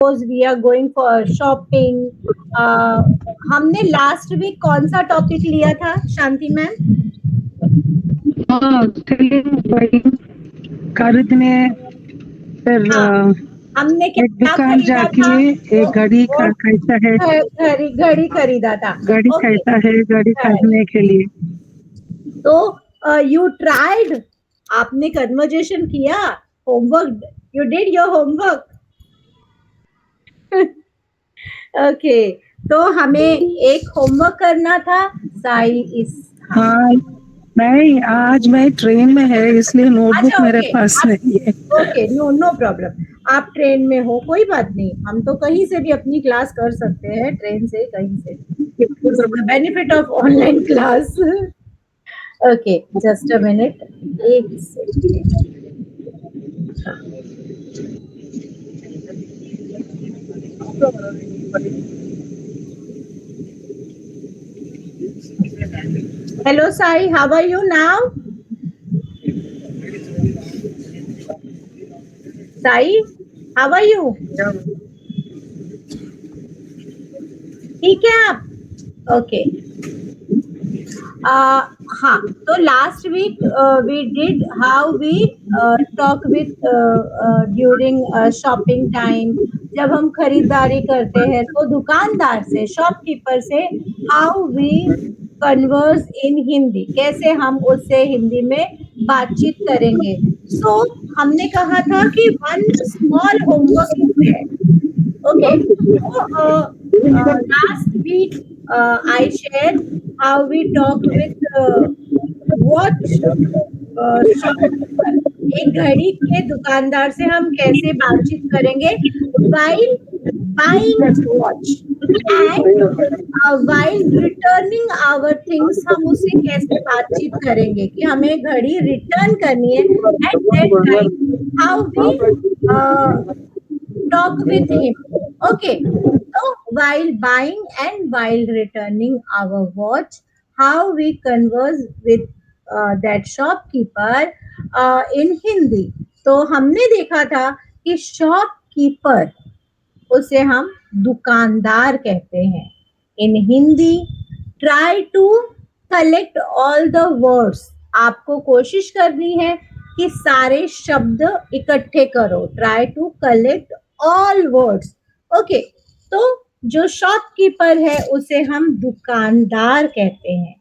we are going for shopping. हमने last week कौन सा टॉपिक लिया था शांति मैम? खरीदने, फिर हमने एक दुकान जाके एक घड़ी कैसा है, घड़ी खरीदा था, घड़ी कैसा है घड़ी खरीदने के लिए। तो यू ट्राइड, आपने कन्वर्जेशन किया, homework, you did your homework. Okay, तो हमें एक होमवर्क करना था। साई इस हाँ नहीं, आज मैं ट्रेन में है इसलिए नोटबुक मेरे पास नहीं है। ओके, नो प्रॉब्लम, आप ट्रेन में हो, कोई बात नहीं, हम तो कहीं से भी अपनी क्लास कर सकते हैं, ट्रेन से कहीं से, benefit of online class. Okay, just a minute, एक second. Hello Sai, how are you now? Sai, how are you? ठीक है आप? ओके, हाँ, तो last week we did how we talk with during shopping time. जब हम खरीदारी करते हैं तो दुकानदार से, शॉपकीपर से, how we converse in Hindi, कैसे हम उससे हिंदी में बातचीत करेंगे। सो हमने कहा था कि one small homework is there. Okay, last week I shared how we talk with watch shopkeeper, एक घड़ी के दुकानदार से हम कैसे बातचीत करेंगे while buying watch and while returning our things, हम उससे कैसे बातचीत करेंगे कि हमें घड़ी रिटर्न करनी है, at that time how we talk with him. Okay, so while buying and while returning our watch, how we converse with that shopkeeper in Hindi. तो हमने देखा था कि शॉपकीपर, उसे हम दुकानदार कहते हैं। In Hindi, try to collect all the words, आपको कोशिश करनी है कि सारे शब्द इकट्ठे करो। Try to collect all words. Okay, तो जो शॉपकीपर है उसे हम दुकानदार कहते हैं।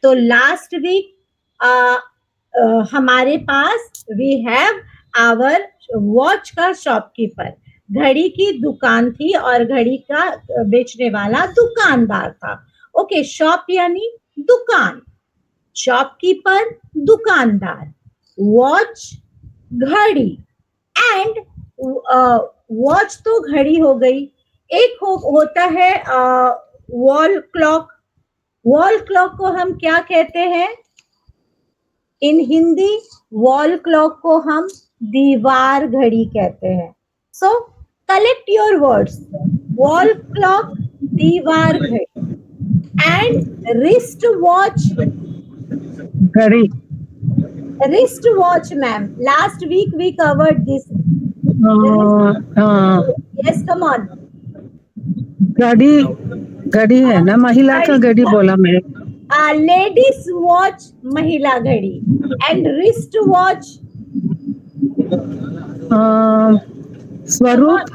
तो लास्ट वीक हमारे पास वी हैव आवर वॉच का शॉपकीपर, घड़ी की दुकान थी और घड़ी का बेचने वाला दुकानदार था। ओके, शॉप यानी दुकान, शॉपकीपर दुकानदार, वॉच घड़ी, एंड वॉच तो घड़ी हो गई। एक होता है वॉल क्लॉक। वॉल क्लॉक को हम क्या कहते हैं इन हिंदी? वॉल क्लॉक को हम दीवार घड़ी कहते हैं। So collect your words, wall clock, दीवार घड़ी, एंड रिस्ट वॉच घड़ी। Wrist watch ma'am, last week we covered this. Yes, come on. घड़ी, घड़ी है ना, महिला का घड़ी बोला मैं। लेडीज वॉच महिला घड़ी, एंड रिस्ट वॉच स्वरूप।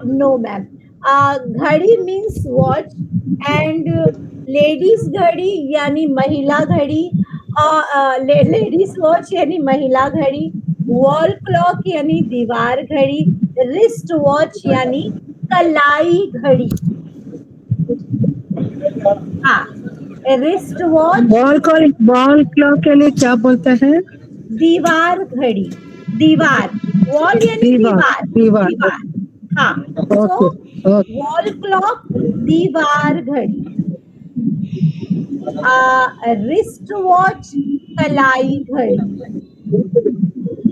नो मैम, घड़ी मीन्स वॉच, एंड लेडीज घड़ी यानी महिला घड़ी, लेडीज वॉच यानी महिला घड़ी, वॉल क्लॉक यानी दीवार घड़ी, रिस्ट वॉच यानी कलाई घड़ी। हाँ, रिस्ट वॉच। वॉल क्लॉक के लिए क्या बोलते हैं? दीवार घड़ी, दीवार, वॉल यानी दीवार। हाँ, तो वॉल क्लॉक दीवार घड़ी, रिस्ट वॉच कलाई घड़ी,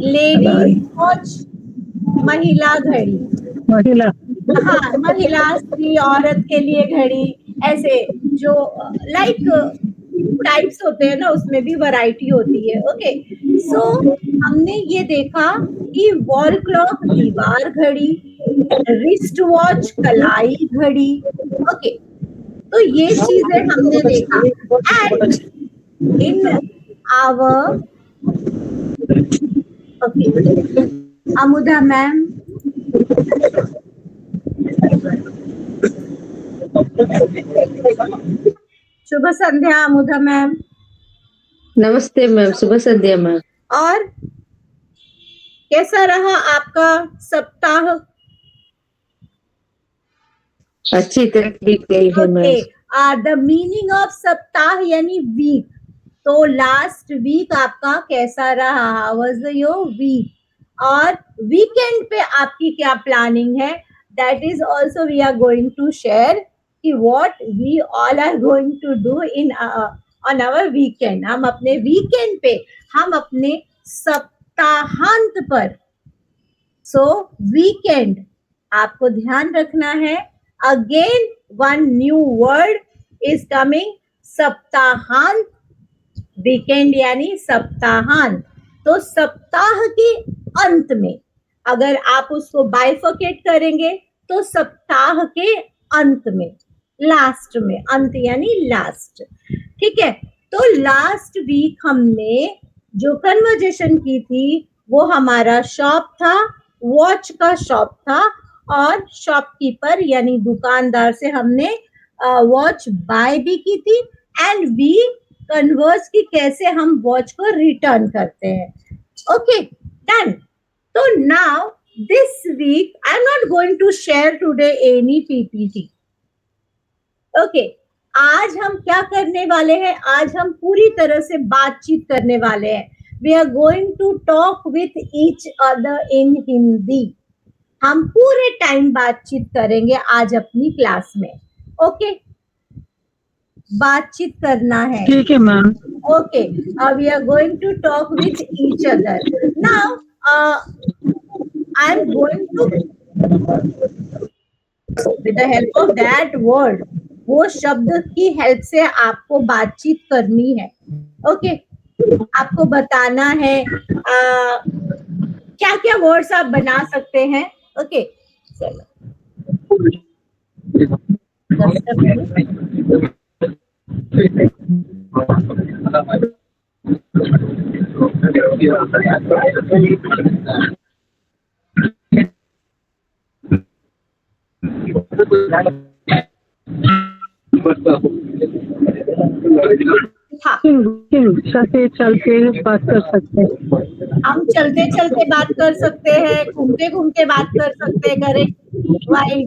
लेडीज वॉच महिला घड़ी। हाँ, महिला, स्त्री, औरत के लिए घड़ी, ऐसे जो लाइक टाइप्स होते हैं ना, उसमें भी वैरायटी होती है। ओके, सो हमने ये देखा कि वॉल क्लॉक दीवार घड़ी, रिस्ट वॉच कलाई घड़ी। ओके, तो ये चीजें हमने देखा। And in our okay, Amuda ma'am, शुभ संध्या अमुदा मैम। नमस्ते मैम, शुभ संध्या मैम। और कैसा रहा आपका सप्ताह? अच्छी तरह ठीक गई है मैम। द मीनिंग ऑफ सप्ताह यानी वीक। तो लास्ट वीक आपका कैसा रहा? How was your week? और वीकेंड पे आपकी क्या प्लानिंग है? That is also we are going to share कि what we all are going to do in on our weekend. हम अपने वीकेंड पे, हम अपने सप्ताहांत पर। सो वीकेंड आपको ध्यान रखना है। Again one new word is coming, सप्ताहांत। वीकेंड यानी सप्ताहांत। तो सप्ताह के अंत में अगर आप उसको बाइफर्केट करेंगे तो सप्ताह के अंत में, लास्ट में, अंत यानी लास्ट। ठीक है, तो लास्ट वीक हमने जो कन्वर्जेशन की थी वो हमारा शॉप था, वॉच का शॉप था। और शॉपकीपर यानी दुकानदार से हमने वॉच बाय भी की थी। एंड वी कन्वर्स की कैसे हम वॉच को रिटर्न करते हैं। Okay, done. तो now this week I am not going to share today any PPT. Okay, आज हम क्या करने वाले हैं? आज हम पूरी तरह से बातचीत करने वाले हैं। We are going to talk with each other in Hindi. हम पूरे टाइम बातचीत करेंगे आज अपनी क्लास में। ओके, बातचीत करना है। ठीक है ma'am. Okay, we are going to talk with each other. Now I am going to with the help of that word, वो शब्द की हेल्प से आपको बातचीत करनी है। ओके, आपको बताना है क्या क्या वर्ड्स आप बना सकते हैं। ओके, चलो चलते चलते बात कर सकते हैं। हम चलते चलते बात कर सकते हैं, घूमते घूमते बात कर सकते हैं, correct. While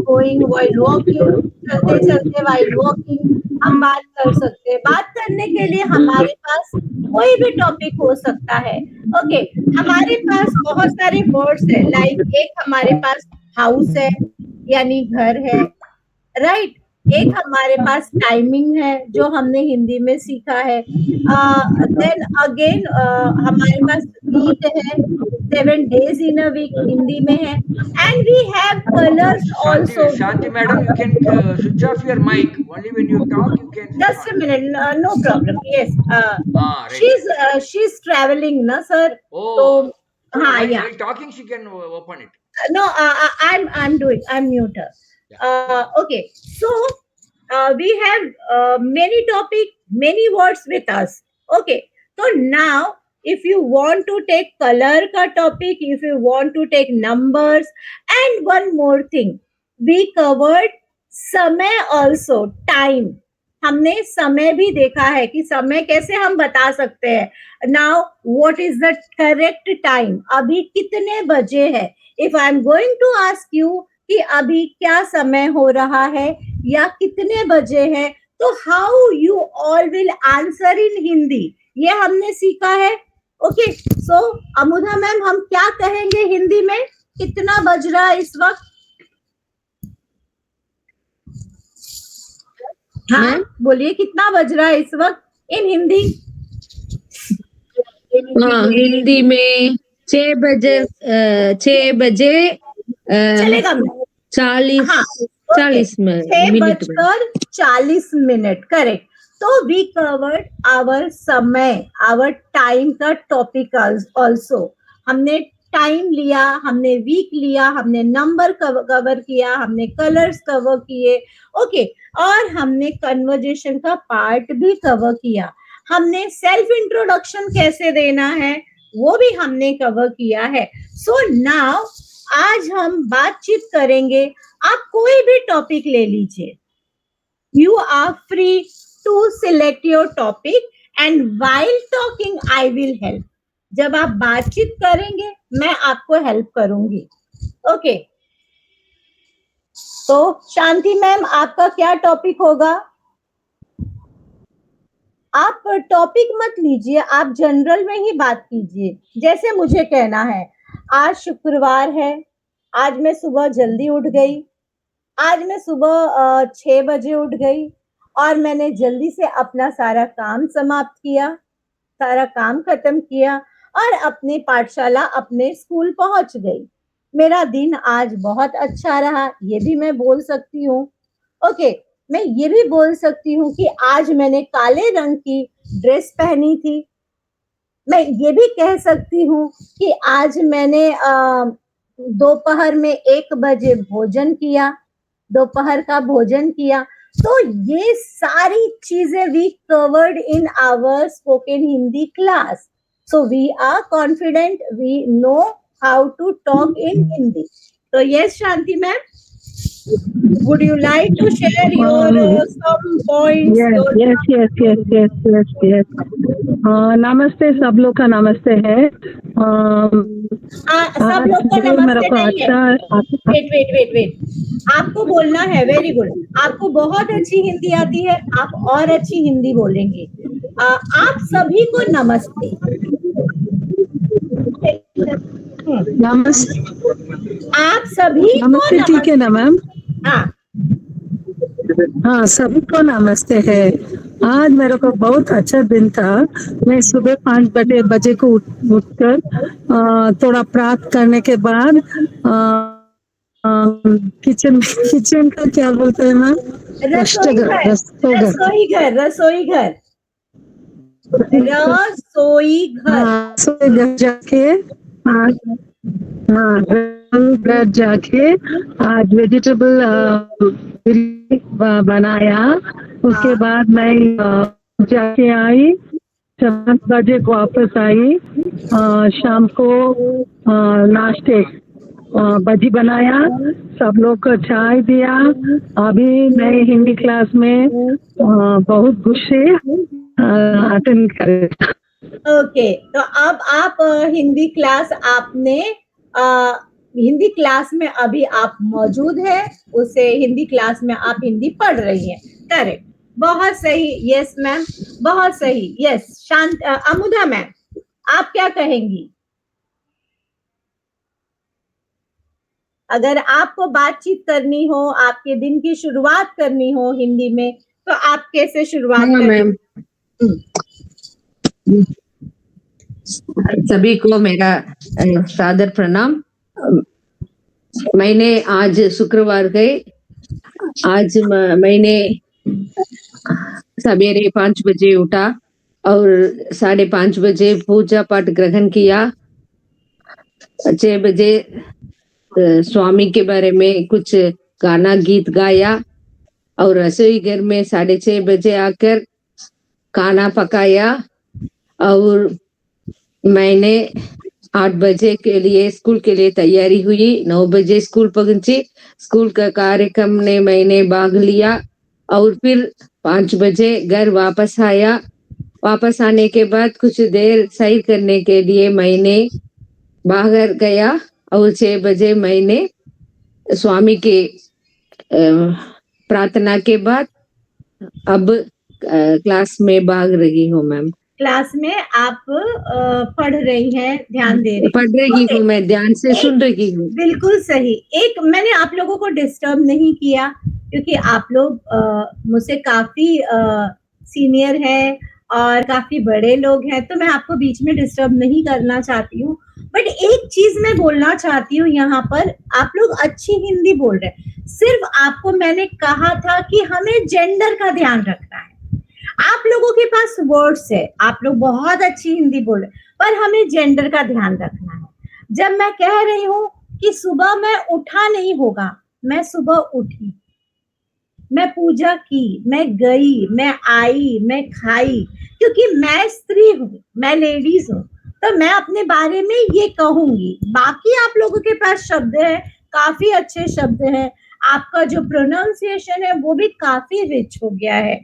going, while walking, चलते चलते व्हाइल वॉकिंग हम बात कर सकते हैं। बात करने के लिए हमारे पास कोई भी टॉपिक हो सकता है। ओके, हमारे पास बहुत सारे वर्ड्स है। लाइक एक हमारे पास हाउस है यानी घर है, राइट। एक हमारे पास टाइमिंग है जो हमने हिंदी में सीखा है। देन अगेन हमारे पास वीक है, 7 days in a week Hindi में है। And we have colours also. Shanti madam, you can switch off your mic. Only when you talk you can. Just a minute, no problem. Yes, right. she's traveling, na sir. Oh, so हाँ, yeah. While talking she can open it. No, I'm mute her. Okay, so we have many topic, many words with us. Okay, so now if you want to take color ka topic, if you want to take numbers, and one more thing, we covered समय also, time. हमने समय भी देखा है कि समय कैसे हम बता सकते हैं। Now what is the correct time? अभी कितने बजे है? If I am going to ask you कि अभी क्या समय हो रहा है या कितने बजे है, तो how you all will answer in Hindi, ये हमने सीखा है। ओके, सो अमुदा मैम, हम क्या कहेंगे हिंदी में? कितना बज रहा है इस वक्त? हाँ, बोलिए, कितना बज रहा है इस वक्त इन हिंदी? हाँ, हिंदी में 6 बजे चलेगा 40 हाँ, 40 मिनट। 6:40 करेक्ट। तो वी कवर्ड आवर समय, आवर टाइम का टॉपिक ऑल्सो। हमने टाइम लिया, हमने वीक लिया, हमने नंबर कवर किया, हमने कलर्स कवर किए, ओके, और हमने कन्वर्जेशन का पार्ट भी कवर किया। हमने सेल्फ इंट्रोडक्शन कैसे देना है वो भी हमने कवर किया है। सो नाउ आज हम बातचीत करेंगे। आप कोई भी टॉपिक ले लीजिए, you are free to select your topic and while talking I will help. जब आप बातचीत करेंगे मैं आपको हेल्प करूंगी, ओके। तो शांति मैम, आपका क्या टॉपिक होगा? आप टॉपिक मत लीजिए, आप जनरल में ही बात कीजिए, जैसे मुझे कहना है। आज शुक्रवार है, आज मैं सुबह जल्दी उठ गई, आज मैं सुबह 6 बजे उठ गई और मैंने जल्दी से अपना सारा काम समाप्त किया, सारा काम खत्म किया और अपने पाठशाला, अपने स्कूल पहुंच गई। मेरा दिन आज बहुत अच्छा रहा, ये भी मैं बोल सकती हूँ, ओके। मैं ये भी बोल सकती हूँ कि आज मैंने काले रंग की ड्रेस पहनी थी। मैं ये भी कह सकती हूँ कि आज मैंने दोपहर में 1 बजे भोजन किया, दोपहर का भोजन किया। तो ये सारी चीजें we covered in our spoken Hindi class. So we are confident, we know how to talk in Hindi. तो yes Shanti ma'am, would you like to share your some points? yes. नमस्ते, सब लोग का नमस्ते है। सब लोग का नमस्ते नहीं है। वेट, आपको बोलना है। वेरी गुड, आपको बहुत अच्छी हिंदी आती है, आप और अच्छी हिंदी बोलेंगे। आप सभी को नमस्ते। नमस्ते, आप सभी नमस्ते, ठीक है ना मैम? हाँ, सभी को नमस्ते है। आज मेरे को बहुत अच्छा दिन था। मैं सुबह 5 बजे को उठकर थोड़ा प्रार्थना करने के बाद किचन का क्या बोलते हैं ना, रसोई घर जाके घर जाके आज वेजिटेबल बनाया। उसके बाद मैं जाके आई, 7 बजे को वापस आई। शाम को नाश्ते भजी बनाया, सब लोग को चाय दिया। अभी मैं हिंदी क्लास में बहुत गुस्से अटेंड कर। ओके, तो अब आप हिंदी क्लास आपने हिंदी क्लास में अभी आप मौजूद है, उसे हिंदी क्लास में आप हिंदी पढ़ रही हैं। करेक्ट, बहुत सही। यस मैम, बहुत सही। यस अमुदा मैम, आप क्या कहेंगी? अगर आपको बातचीत करनी हो, आपके दिन की शुरुआत करनी हो हिंदी में, तो आप कैसे शुरुआत करें? सभी को मेरा सादर प्रणाम। मैंने आज शुक्रवार गए, आज मैंने सवेरे 5 बजे उठा और 5:30 बजे पूजा पाठ ग्रहण किया। 6 बजे स्वामी के बारे में कुछ गाना गीत गाया और रसोई घर में 6:30 बजे आकर खाना पकाया और मैंने 8 बजे के लिए स्कूल के लिए तैयारी हुई। 9 बजे स्कूल पहुंची, स्कूल का कार्यक्रम ने मैंने भाग लिया और फिर 5 बजे घर वापस आया। वापस आने के बाद कुछ देर सैर करने के लिए मैंने बाहर गया और 6 बजे मैंने स्वामी के प्रार्थना के बाद अब क्लास में भाग रही हूँ मैम। क्लास में आप पढ़ रही हैं, ध्यान दे रही, पढ़ रही हूँ मैं, ध्यान से सुन रही हूँ। बिल्कुल सही। एक मैंने आप लोगों को डिस्टर्ब नहीं किया क्योंकि आप लोग मुझसे काफी सीनियर हैं और काफी बड़े लोग हैं, तो मैं आपको बीच में डिस्टर्ब नहीं करना चाहती हूँ। बट एक चीज मैं बोलना चाहती हूँ, यहाँ पर आप लोग अच्छी हिंदी बोल रहे हैं, सिर्फ आपको मैंने कहा था कि हमें जेंडर का ध्यान रखना है। आप लोगों के पास वर्ड्स है, आप लोग बहुत अच्छी हिंदी बोल रहे, पर हमें जेंडर का ध्यान रखना है। जब मैं कह रही हूँ कि सुबह मैं उठा नहीं होगा, मैं सुबह उठी, मैं पूजा की, मैं गई, मैं आई, मैं खाई, क्योंकि मैं स्त्री हूँ, मैं लेडीज हूँ, तो मैं अपने बारे में ये कहूंगी। बाकी आप लोगों के पास शब्द है, काफी अच्छे शब्द हैं, आपका जो प्रोनाउंसिएशन है वो भी काफी रिच हो गया है।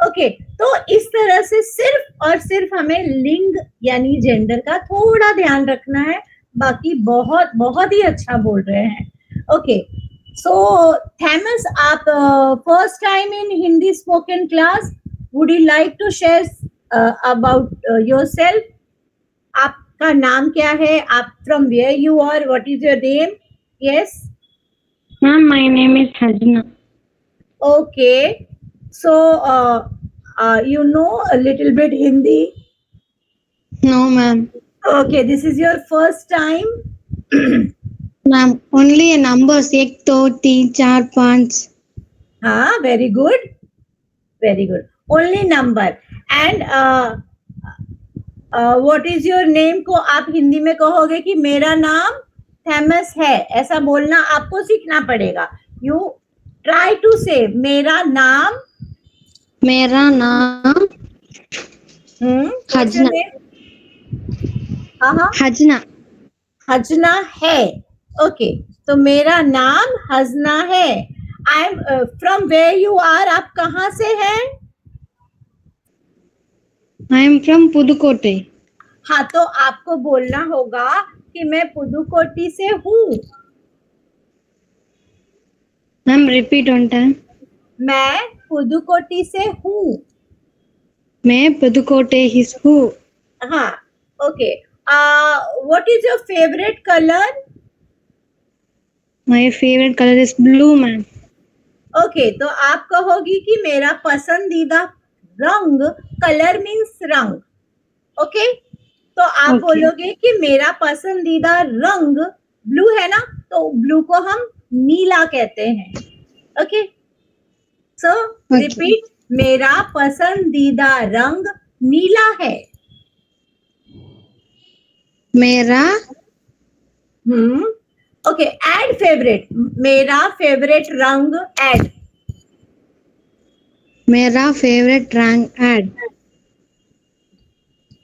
ओके, तो इस तरह से सिर्फ और सिर्फ हमें लिंग यानी जेंडर का थोड़ा ध्यान रखना है, बाकी बहुत बहुत ही अच्छा बोल रहे हैं। ओके, so Thamas, आप first time in Hindi spoken class, would you like to share about yourself? आपका नाम क्या है? आप from where you are? What is your name? Yes. Ma'am, my name is Hajna. Okay. So you know a little bit Hindi? No, ma'am. Okay, this is your first time. Ma'am, only a numbers 1, 2, 3, 4, 5. हाँ, very good, very good. Only number. And what is your name को आप हिंदी में कहोगे कि मेरा नाम thymus है, ऐसा बोलना आपको सीखना पड़ेगा। You try to say मेरा नाम Hajna. हाँ, Hajna. हजना है। ओके, तो मेरा नाम हजना है। I am from where you are, आप कहाँ से हैं? I am from Pudukkottai. हाँ, तो आपको बोलना होगा कि मैं पुदुकोट्टी से हूँ। Ma'am, repeat one time. मैं पुदुकोट्टी से हूँ। मैं Pudukkottai is who? हाँ, okay. What is your favourite colour? My favorite color is blue, ma'am. Okay, तो आप कहोगी कि मेरा पसंदीदा रंग, कलर मीन्स रंग। ओके, तो आप Okay. बोलोगे कि मेरा पसंदीदा रंग ब्लू है ना, तो ब्लू को हम नीला कहते हैं। ओके, सो Okay. रिपीट, मेरा पसंदीदा रंग नीला है। मेरा ओके, एड फेवरेट, मेरा फेवरेट रंग एड। मेरा favorite rank ad.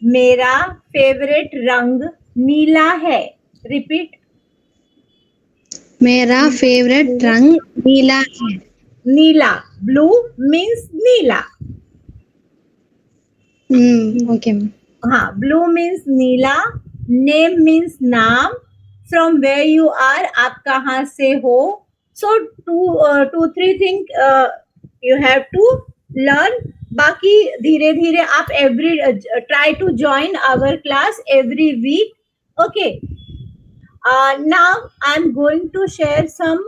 मेरा फेवरेट रंग नीला है। रिपीट, मेरा favorite रंग नीला है। नीला, ब्लू मीन्स नीला। Okay, ma'am. हाँ, ब्लू मीन्स नीला, नेम मीन्स नाम, फ्रॉम वेयर यू आर, आप कहाँ से हो। So two three thing you have to learn. बाकी धीरे धीरे आप every try to join our class every week. Okay, now I am going to share some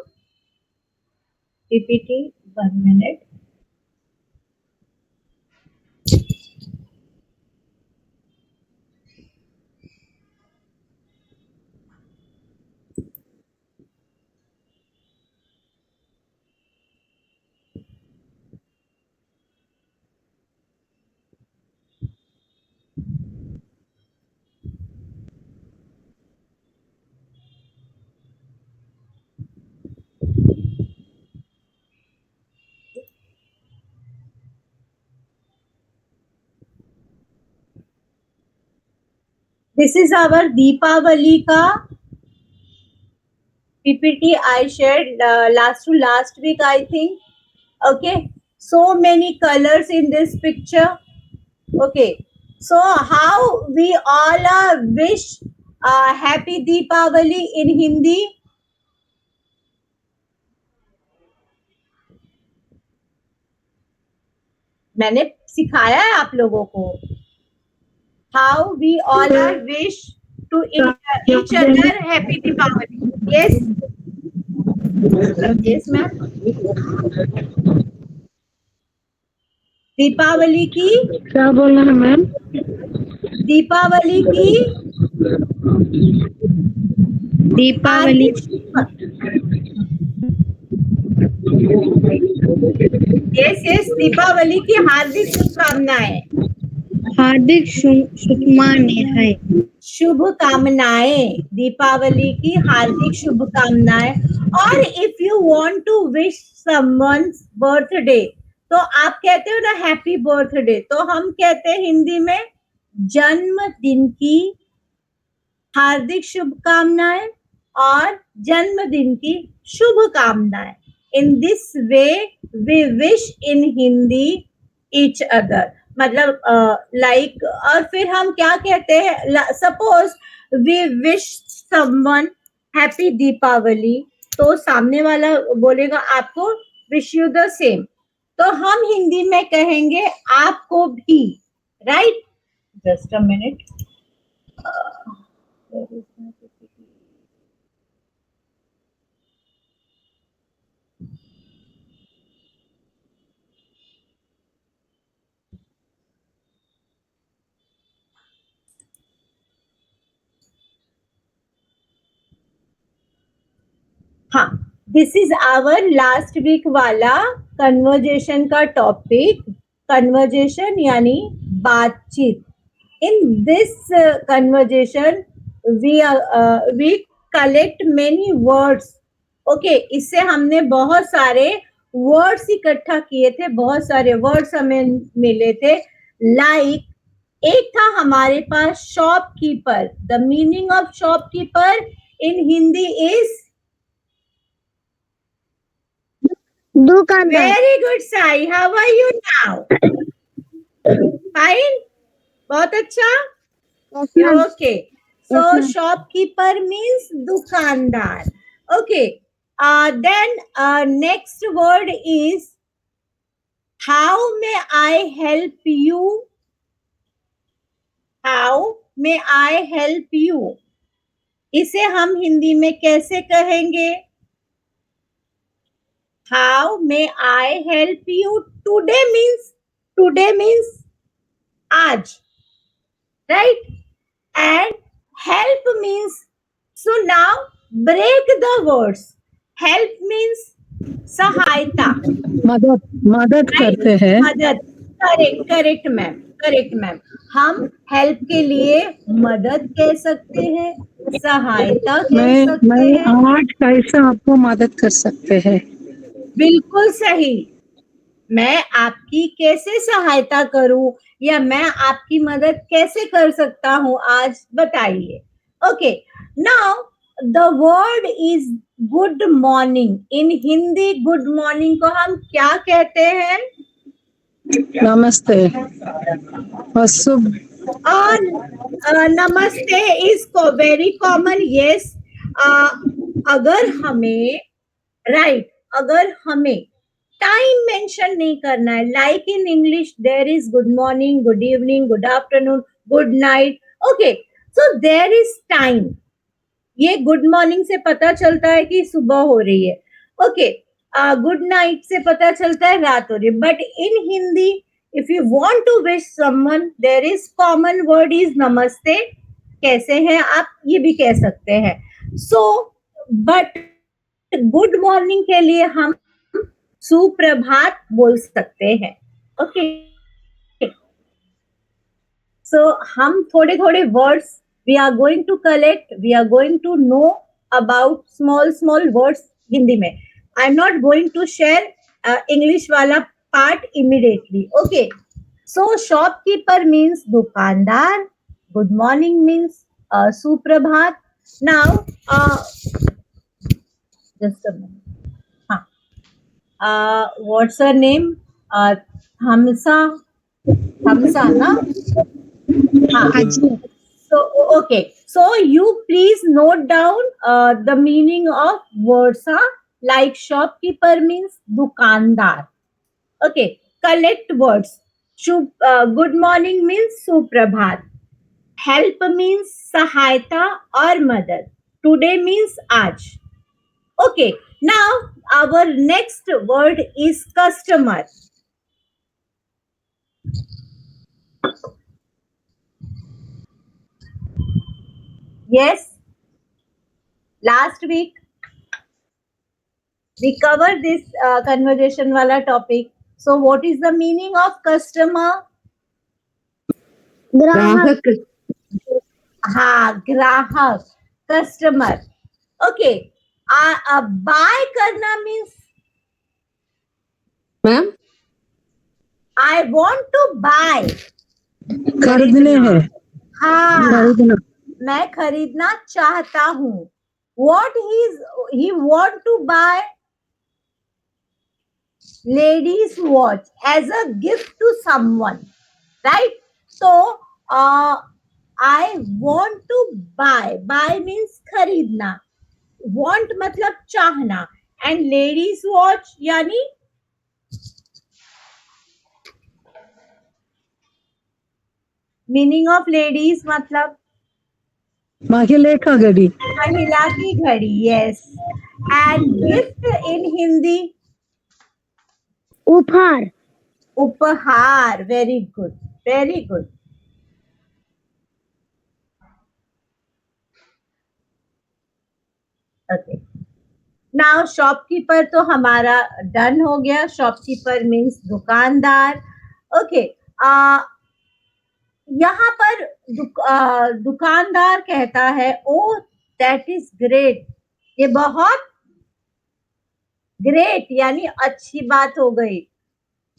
PPT. 1 minute. This is our Deepavali ka PPT I shared last week, I think. Okay, so many colors in this picture. Okay, so how we all wish happy Deepavali in Hindi? मैंने सिखाया है आप लोगों को। How we all wish to each other happy Deepavali. Yes. Yes, ma'am. Deepawali की, क्या बोलना है मैम? दीपावली की दीपावली यस यस, दीपावली की हार्दिक शुभकामनाएं। हार्दिक शुभकामनाएं। शुभकामनाएं, दीपावली की हार्दिक शुभकामनाएं। और if you want to wish someone's birthday, तो आप कहते हो ना हैप्पी बर्थडे, तो हम कहते हैं हिंदी में जन्मदिन की हार्दिक शुभकामनाएं और जन्मदिन की शुभकामनाएं। In this way we wish in Hindi each other, मतलब लाइक और फिर हम क्या कहते हैं, suppose we wish someone happy Deepavali, तो सामने वाला बोलेगा आपको विश यू द सेम, तो हम हिंदी में कहेंगे आपको भी, राइट। Just a minute. हाँ, this is our last week वाला कन्वर्जेशन का टॉपिक। कन्वर्जेशन यानी बातचीत। In this conversation we collect many words. Okay, इससे हमने बहुत सारे वर्ड्स इकट्ठा किए थे, बहुत सारे वर्ड्स हमें मिले थे। लाइक एक था हमारे पास shopkeeper. The meaning of shopkeeper in Hindi is दुकानदार। Very good Sai, how are you now? Fine, बहुत अच्छा। ओके, सो शॉपकीपर मीन्स दुकानदार। Okay, then next word is how may I help you. How may I help you, इसे हम हिंदी में कैसे कहेंगे? How may I help you. Today means आज, right? And help means, so now break the words. Help means सहायता, मदद करते हैं। मदद। Correct ma'am, correct ma'am. हम हेल्प के लिए मदद कह सकते हैं, सहायता कह सकते हैं। आज कैसे आपको मदद कर सकते हैं? बिल्कुल सही। मैं आपकी कैसे सहायता करूं या मैं आपकी मदद कैसे कर सकता हूं आज, बताइए। Okay, now the word is good morning. In Hindi good morning को हम क्या कहते हैं? नमस्ते। और नमस्ते इज वेरी कॉमन, यस। अगर हमें अगर हमें टाइम मेंशन नहीं करना है, like in English there is good morning, good evening, good afternoon, good night. Okay, so there is time. ये गुड मॉर्निंग से पता चलता है कि सुबह हो रही है। ओके, गुड नाइट से पता चलता है रात हो रही है। But in Hindi if you want to wish someone, there is common word is नमस्ते। कैसे हैं आप, ये भी कह सकते हैं। सो बट गुड मॉर्निंग के लिए हम सुप्रभात बोल सकते हैं। ओके, सो हम थोड़े थोड़े words we are going to collect, we are going to know about small words Hindi में। I am not going to share English वाला part immediately. Okay, so shopkeeper means दुकानदार, गुड मॉर्निंग मीन्स सुप्रभात। Now just a minute. what's her name? Hamsa na? So okay, so you please note down the meaning of words, like shopkeeper means dukandar. Okay, collect words. Good morning means suprabhat. Help means sahayata or madad. Today means aaj. Okay, now our next word is customer. Yes, last week we covered this conversation wala topic. So what is the meaning of customer? ग्राहक हाँ, ग्राहक, customer. Okay, buy करना means ma'am I want to buy. खरीदने हैं. हाँ, खरीदना. मैं खरीदना चाहता हूँ. What he want to buy? Ladies watch as a gift to someone, right? So I want to buy. Buy means खरीदना. Want मतलब चाहना. And ladies watch यानी meaning of ladies मतलब महिला का घड़ी. महिला की घड़ी. Yes. And gift in Hindi उपहार. उपहार. Very good. Very good. Okay. Now shopkeeper तो हमारा डन हो गया. शॉपकीपर मीन्स दुकानदार. ओके, यहाँ पर दुकानदार कहता है ओ दैट इज ग्रेट. ये बहुत ग्रेट यानी अच्छी बात हो गई.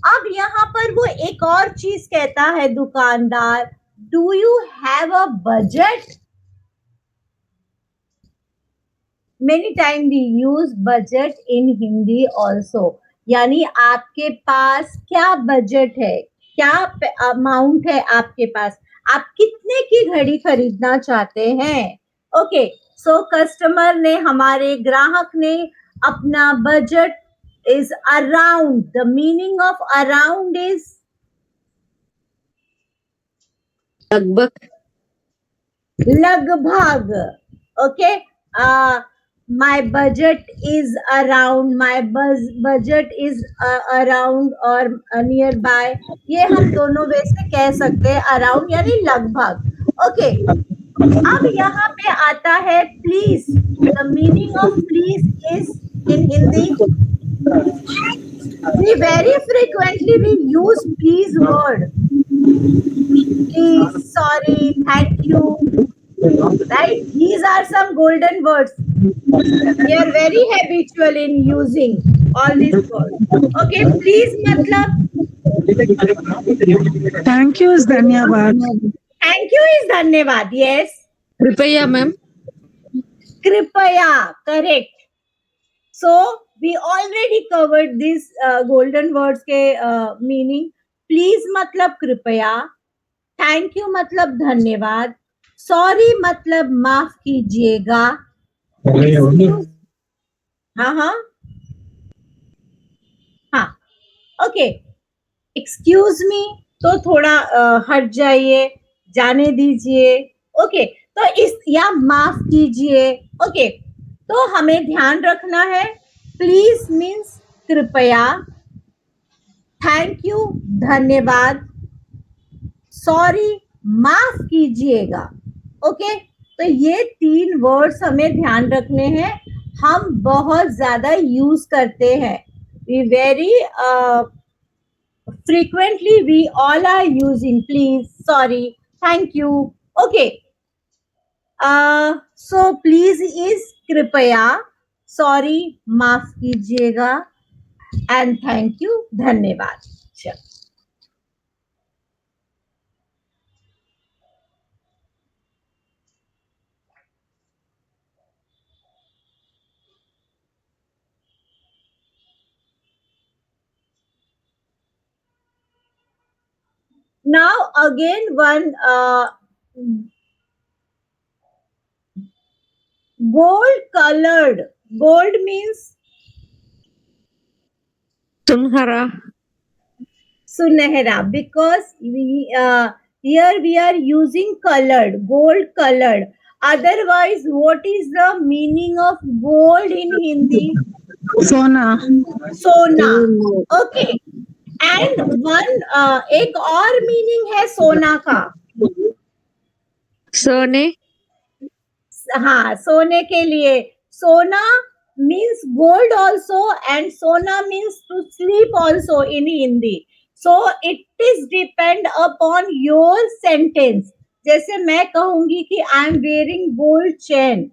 अब यहाँ पर वो एक और चीज कहता है दुकानदार, do you have a budget? Many times we use budget in Hindi also. यानी आपके पास क्या बजट है, क्या अमाउंट है आपके पास, आप कितने की घड़ी खरीदना चाहते हैं. ओके, सो कस्टमर ने, हमारे ग्राहक ने अपना budget is around. The meaning of around is लगभग लगभग. Okay, my budget is around, my budget is around or nearby. ये हम दोनों वे से कह सकते हैं. अराउंड यानी लगभग. ओके, अब यहाँ पे आता है please. The meaning of please is in Hindi. We very frequently we use please word. Please, sorry, thank you. Right? These are some golden words. We are very habitual in using all these words. Okay, please मतलब Thank you is धन्यवाद. thank you is धन्यवाद. Yes. कृपया ma'am. कृपया, correct. So we already covered this golden words के meaning. Please मतलब कृपया, thank you मतलब धन्यवाद, sorry मतलब माफ कीजिएगा. हाँ हाँ हाँ. ओके, एक्सक्यूज मी तो थोड़ा हट जाइए, जाने दीजिए. ओके, तो इस या माफ कीजिए. ओके, तो हमें ध्यान रखना है. प्लीज मीन्स कृपया, थैंक यू धन्यवाद, सॉरी माफ कीजिएगा. ओके, तो ये 3 वर्ड्स हमें ध्यान रखने हैं. हम बहुत ज्यादा यूज करते हैं. We very frequently we all are using please, sorry, thank you. Okay, so please is कृपया, sorry माफ कीजिएगा, and thank you धन्यवाद. चलो, now again one gold colored. Gold means सुनहरा. sunehra, because we here we are using colored, gold colored. Otherwise, what is the meaning of gold in Hindi? सोना. सोना. Okay, and one एक और meaning है सोना का. सोने. हाँ, सोने के लिए सोना means gold also, and sona means to sleep also in Hindi. So it is depend upon your sentence. जैसे मैं कहूंगी कि I am wearing gold chain,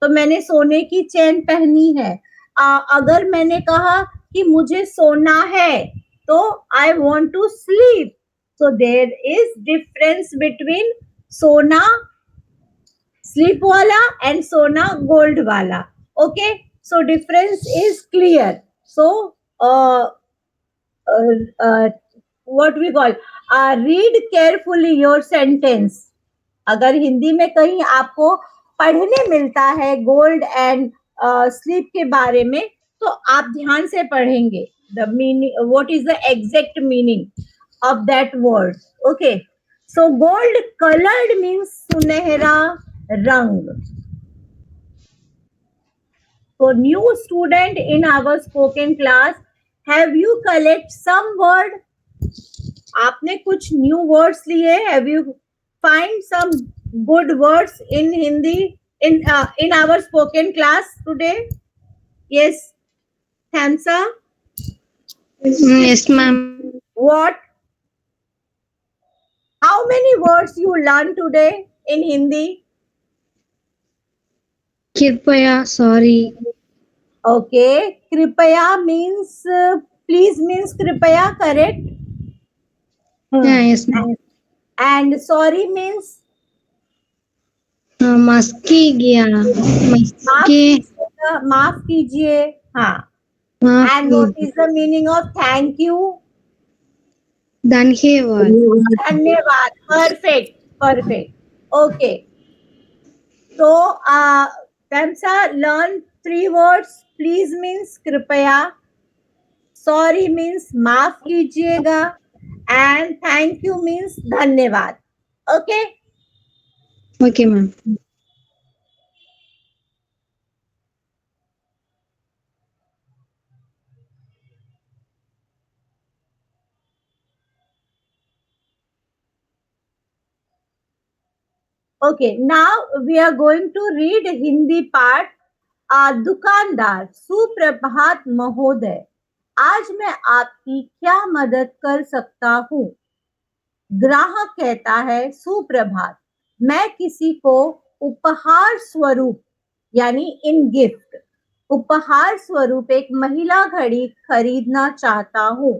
तो मैंने सोने की चेन पहनी है. अगर मैंने कहा कि मुझे सोना है, तो I want to sleep. So there is difference between सोना sleep wala and sona gold wala. Okay, so difference is clear. So uh, what we call, read carefully your sentence. अगर हिंदी में कहीं आपको पढ़ने मिलता है गोल्ड एंड स्लीप के बारे में, तो आप ध्यान से पढ़ेंगे the meaning, what is the exact meaning of that word. Okay, so gold coloured means सुनहरा रंग. So new student in our spoken class, have you collect some word? आपने कुछ new words लिए? Have you find some good words in Hindi in our spoken class today? Yes, Thamsa. Yes, ma'am. What? How many words you learn today in Hindi? Kirpaya, sorry. Okay, कृपया means please means कृपया, correct? Yeah, yes, ma'am. And sorry means Maski गया, मस्की माफ कीजिए. हाँ. माफ And what is the meaning of thank you? धन्यवाद. धन्यवाद. Perfect, perfect. Okay, so Tamsa, learn 3 words. Please means कृपया, sorry means माफ कीजिएगा, and thank you means धन्यवाद. Okay. Okay, ma'am. Okay, now we are going to read Hindi part. दुकानदार. सुप्रभात महोदय, आज मैं आपकी क्या मदद कर सकता हूँ? ग्राहक कहता है, सुप्रभात, मैं किसी को उपहार स्वरूप यानी इन गिफ्ट, उपहार स्वरूप एक महिला घड़ी खरीदना चाहता हूँ.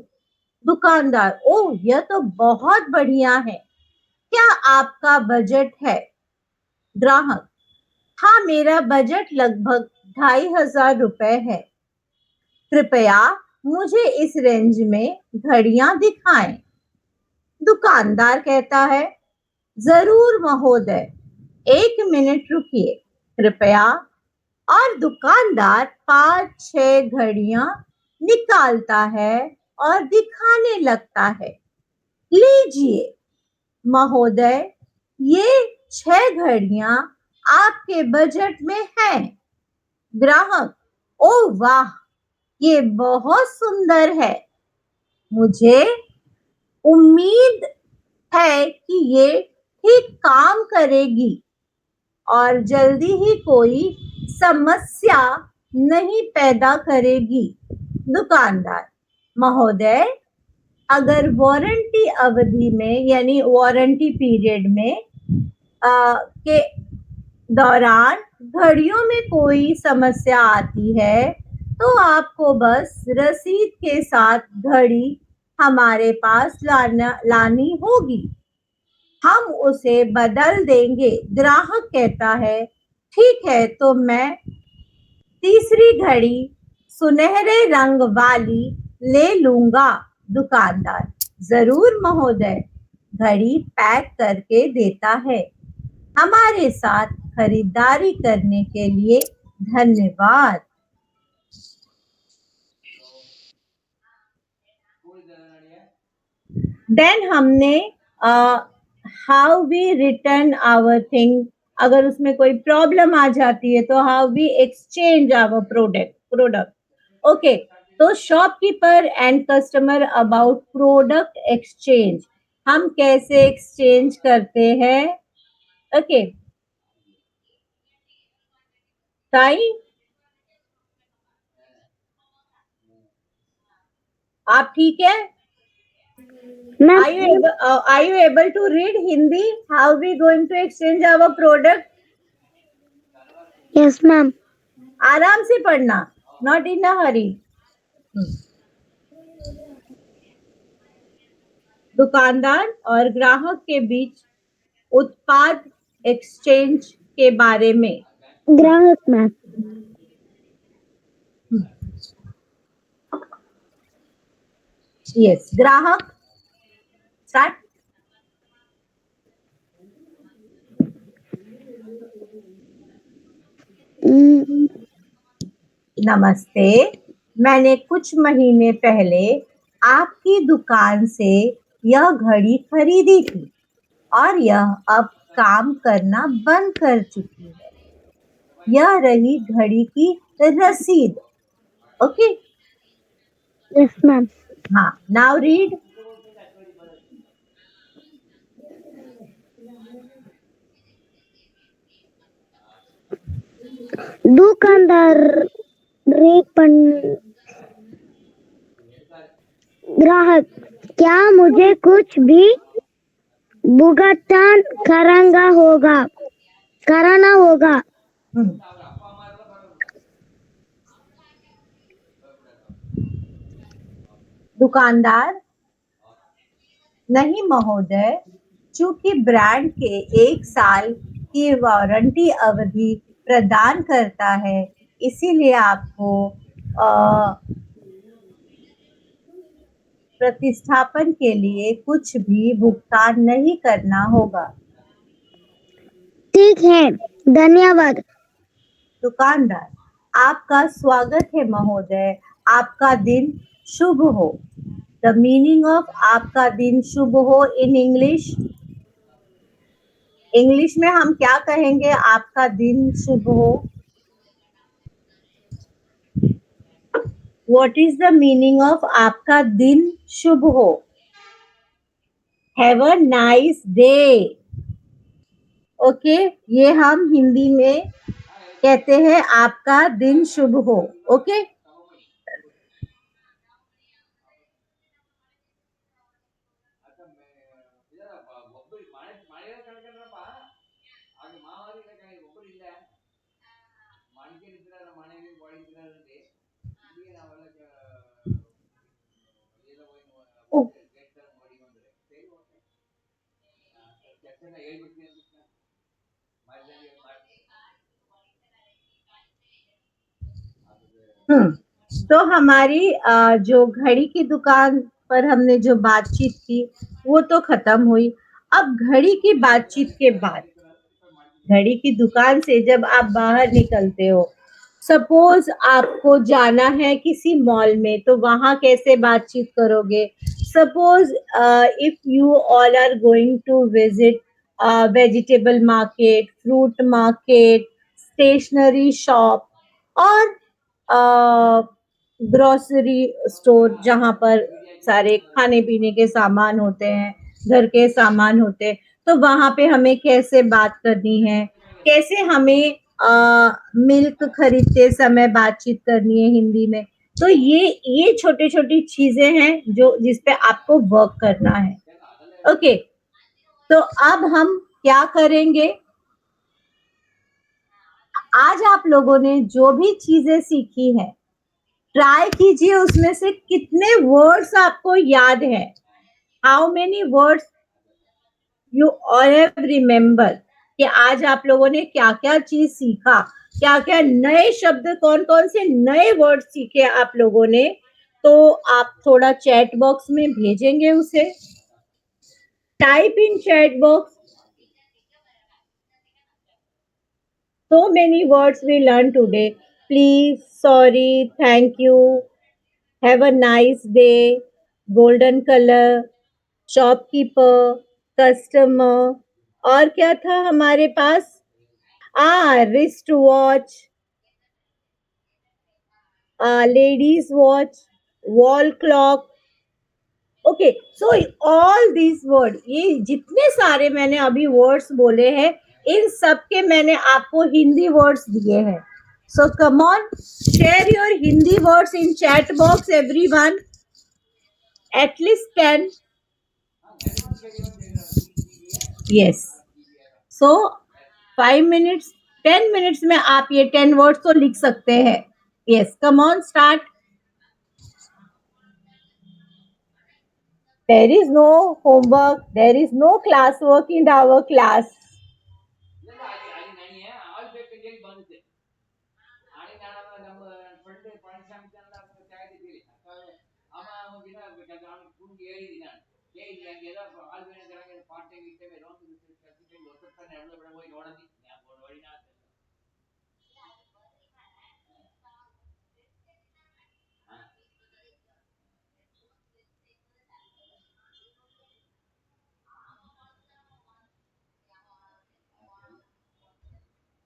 दुकानदार, ओह यह तो बहुत बढ़िया है, क्या आपका बजट है? ग्राहक, हाँ मेरा बजट लगभग 2500 रुपए है. कृपया मुझे इस रेंज में घड़ियां दिखाएं. दुकानदार कहता है, जरूर महोदय, 1 मिनट रुकिए कृपया. और दुकानदार 5-6 घड़ियां निकालता है और दिखाने लगता है. लीजिए महोदय, ये 6 घड़ियां आपके बजट में हैं. ग्राहक, ओह वाह, ये बहुत सुंदर है, मुझे उम्मीद है कि ये ठीक काम करेगी और जल्दी ही कोई समस्या नहीं पैदा करेगी. दुकानदार, महोदय, अगर वारंटी अवधि में यानी वारंटी पीरियड में के दौरान घड़ियों में कोई समस्या आती है, तो आपको बस रसीद के साथ घड़ी हमारे पास लानी होगी, हम उसे बदल देंगे. ग्राहक कहता है, ठीक है, तो मैं तीसरी घड़ी सुनहरे रंग वाली ले लूंगा. दुकानदार, जरूर महोदय, घड़ी पैक करके देता है. हमारे साथ खरीदारी करने के लिए धन्यवाद. देन हमने how we return our thing, अगर उसमें कोई प्रॉब्लम आ जाती है तो how we exchange our product. Okay, तो shopkeeper and customer about product exchange, हम कैसे एक्सचेंज करते हैं? ओके, साई, आप ठीक है? Ma'am, Are you able to read Hindi? How we going to exchange our product? yes, ma'am. आराम से पढ़ना, not in a hurry. दुकानदार और ग्राहक के बीच उत्पाद एक्सचेंज के बारे में। Grahak, ma'am. Yes, ग्राहक स्टार्ट। नमस्ते, मैंने कुछ महीने पहले आपकी दुकान से यह घड़ी खरीदी थी और यह अब काम करना बंद कर चुकी है। यह रही घड़ी की रसीद। Okay, Yes, ma'am. हाँ, नाउ रीड। दुकानदार रेपन ग्राहक, क्या मुझे कुछ भी भुगतान कराना होगा? दुकानदार, नहीं महोदय, चूंकि ब्रांड के 1 साल की वारंटी अवधि प्रदान करता है, इसीलिए आपको प्रतिस्थापन के लिए कुछ भी भुगतान नहीं करना होगा। ठीक है, धन्यवाद। दुकानदार, आपका स्वागत है महोदय, आपका दिन शुभ हो। द मीनिंग ऑफ आपका दिन शुभ हो इन इंग्लिश। इंग्लिश में हम क्या कहेंगे? आपका दिन शुभ हो। What is the meaning of आपका दिन शुभ हो? Have a nice day. Okay, ये हम हिंदी में कहते हैं आपका दिन शुभ हो। ओके, तो हमारी जो घड़ी की दुकान पर हमने जो बातचीत की वो तो खत्म हुई। अब घड़ी की बातचीत के बाद घड़ी की दुकान से जब आप बाहर निकलते हो, सपोज आपको जाना है किसी मॉल में, तो वहां कैसे बातचीत करोगे? Suppose if you all are going to visit vegetable market, fruit market, stationery shop और ग्रोसरी स्टोर, जहां पर सारे खाने पीने के सामान होते हैं, घर के सामान होते हैं, तो वहां पे हमें कैसे बात करनी है, कैसे हमें मिल्क खरीदते समय बातचीत करनी है हिंदी में। तो ये छोटी छोटी चीजें हैं जो जिस पे आपको वर्क करना है। ओके, तो अब हम क्या करेंगे? आज आप लोगों ने जो भी चीजें सीखी है, ट्राई कीजिए उसमें से कितने वर्ड्स आपको याद है। How many words you all have remember, कि आज आप लोगों ने क्या क्या चीज सीखा, क्या क्या नए शब्द, कौन कौन से नए वर्ड सीखे आप लोगों ने। तो आप थोड़ा चैट बॉक्स में भेजेंगे उसे। Type in chat box so many words we learned today. Please, sorry, thank you, have a nice day, golden color, shopkeeper, customer, और क्या था हमारे पास? Wrist watch, ladies watch, wall clock. Okay, so all this word, ये जितने सारे मैंने अभी वर्ड्स बोले हैं, इन सब के मैंने आपको हिंदी वर्ड्स दिए हैं। So come on, share your Hindi words in chat box everyone. At least 10. Yes. So 5 minutes, 10 minutes में आप ये 10 words तो लिख सकते हैं. Yes, come on, start. There is no homework, there is no classwork in our class.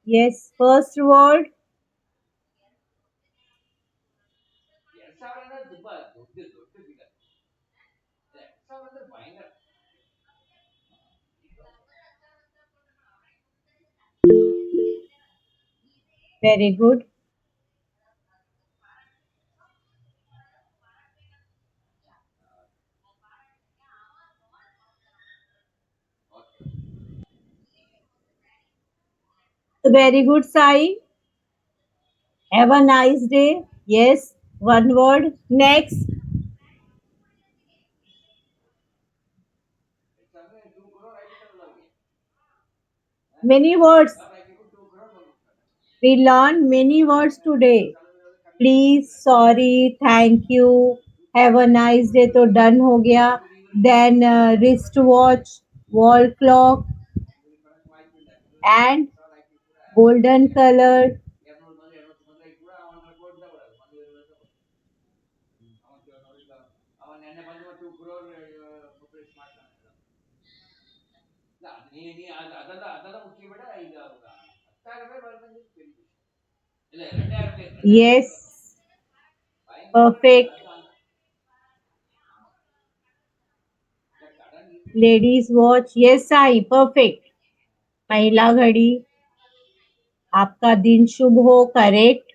Yes, first word. Very good. Very good, Sai. Have a nice day. Yes, one word. Next. Many words. We learned many words today. Please, sorry, thank you, have a nice day तो done हो गया. Then wrist watch, wall clock and golden color. Yes, perfect. Ladies watch. Yes, Sai, perfect. महिला घड़ी. आपका दिन शुभ हो. Correct.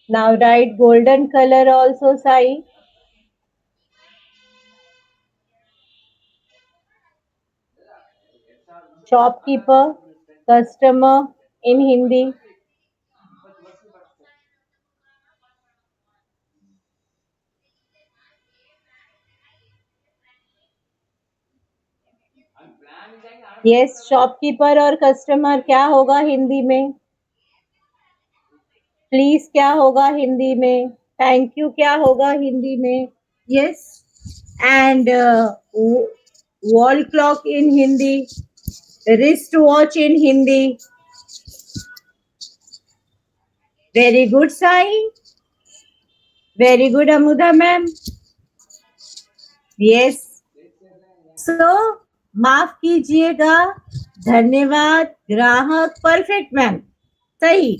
Now write golden color also, Sai. Shopkeeper, customer in Hindi. Yes, shopkeeper और कस्टमर क्या होगा हिंदी में? प्लीज क्या होगा हिंदी में? थैंक यू क्या होगा हिंदी में? Yes, and wall clock in Hindi, wrist watch in Hindi. Very good Sai, very good Amuda ma'am. Yes, so माफ कीजिएगा, धन्यवाद, ग्राहक, परफेक्ट मैम, सही.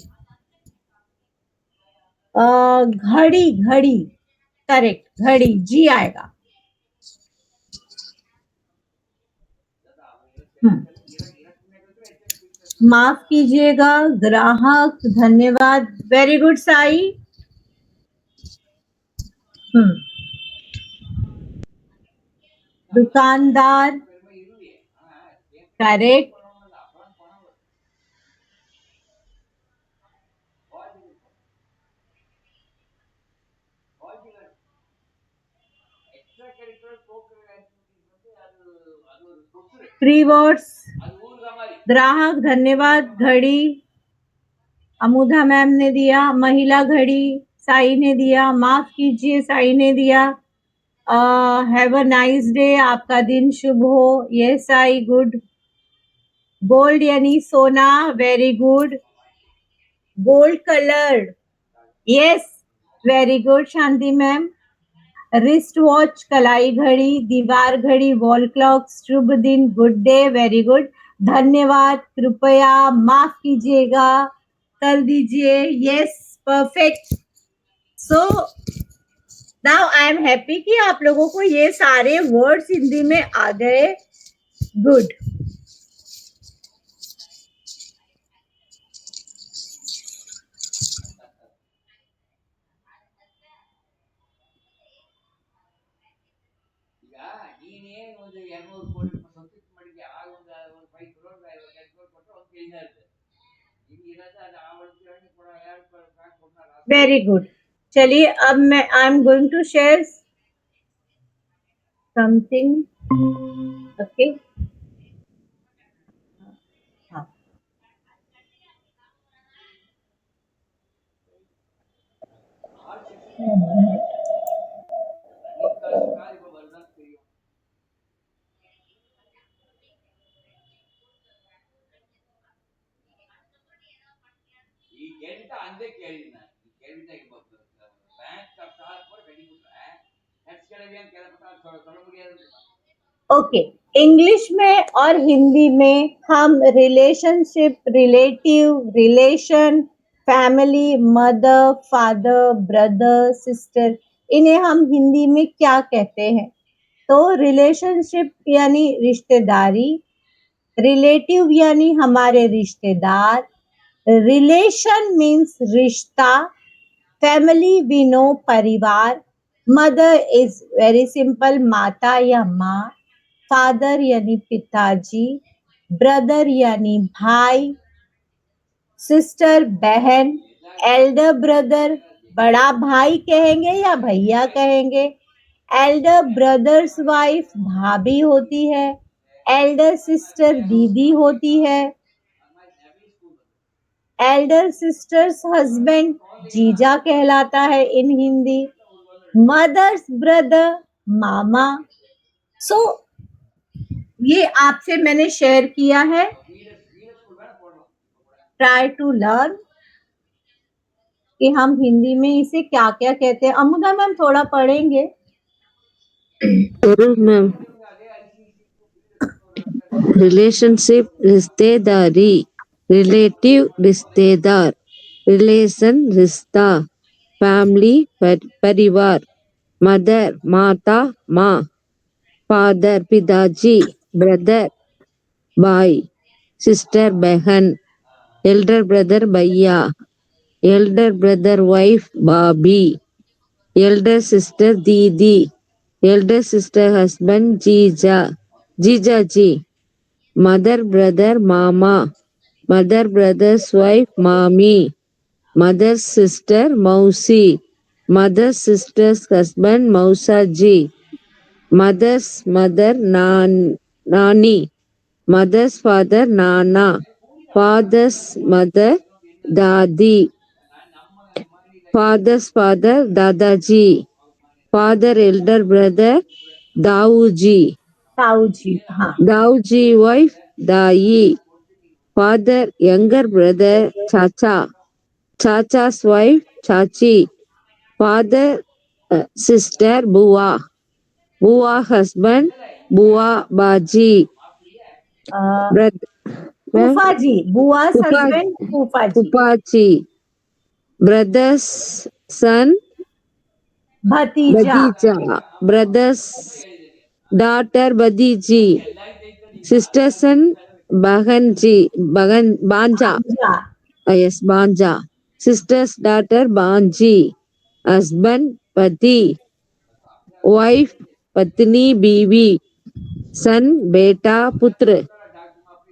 घड़ी घड़ी, करेक्ट, घड़ी, जी आएगा. माफ कीजिएगा, ग्राहक, धन्यवाद. Very good Sai. दुकानदार, करेक्ट. Three words. ग्राहक, धन्यवाद, घड़ी, अमुधा मैम ने दिया. महिला घड़ी, साई ने दिया. माफ कीजिए, साई ने दिया. हैव अ नाइस डे, आपका दिन शुभ हो. Yes Sai, good. गोल्ड यानी सोना, very good. Gold colour, yes, very good Shanti ma'am. Wrist watch, कलाई घड़ी, दीवार घड़ी, वॉल क्लॉक, शुभ दिन, गुड डे, वेरी गुड. धन्यवाद, कृपया, माफ कीजिएगा, कर दीजिए. Yes, perfect. So now I am happy कि आप लोगों को ये सारे वर्ड्स हिंदी में आ गए. गुड. Very good. चलिए अब मैं I am going to share something. Okay. हाँ, ओके। इंग्लिश में और हिंदी में हम relationship, relative, relation, family, mother, father, brother, sister, इन्हें हम हिंदी में क्या कहते हैं? तो रिलेशनशिप यानी रिश्तेदारी, रिलेटिव यानी हमारे रिश्तेदार, रिलेशन मीन्स रिश्ता, फैमिली वी नो परिवार, मदर इज वेरी सिंपल माता या माँ, फादर यानी पिताजी, ब्रदर यानी भाई, सिस्टर बहन, एल्डर ब्रदर बड़ा भाई कहेंगे या भैया कहेंगे, एल्डर ब्रदर्स वाइफ भाभी होती है, एल्डर सिस्टर दीदी होती है, एल्डर सिस्टर्स हस्बैंड जीजा कहलाता है इन हिंदी, मदर्स ब्रदर मामा। सो ये आपसे मैंने शेयर किया है। ट्राई टू लर्न कि हम हिंदी में इसे क्या क्या कहते हैं। अमुदा मैम थोड़ा पढ़ेंगे। जरूर मैम। रिलेशनशिप रिश्तेदारी, रिलेटिव रिश्तेदार, रिलेशन रिश्ता, फैमिली परिवार, मदर माता माँ, फादर पिताजी, ब्रदर भाई, सिस्टर बहन, एल्डर ब्रदर भैया, एल्डर ब्रदर वाइफ भाभी, एल्डर सिस्टर दीदी, एल्डर सिस्टर हस्बैंड जीजा जीजा जी, मदर ब्रदर मामा, मदर ब्रदर्स वाइफ मामी, मदर सिस्टर मौसी, मदर सिस्टर्स हस्बैंड मौसा जी, मदर्स मदर नानी, मदर्स फादर नाना, फादर्स मदर दादी, फादर्स फादर दादाजी, फादर एल्डर ब्रदर दाऊजी, ताऊजी, हाँ दाऊजी वाइफ दाई, father younger brother chacha, chacha's wife chachi, father sister बुआ, बुआ husband बुआ बाजी, brother फूफा जी, बुआ फूफा हस्बैंड फूफा जी, फूफाची, brothers son भतीजा, भतीजा, brothers daughter भतीजी, sister son बहन जी बहन बांजा, भांजा, yes बांजा, sister's daughter बांजी, husband पति, wife पत्नी बीवी, son बेटा पुत्र,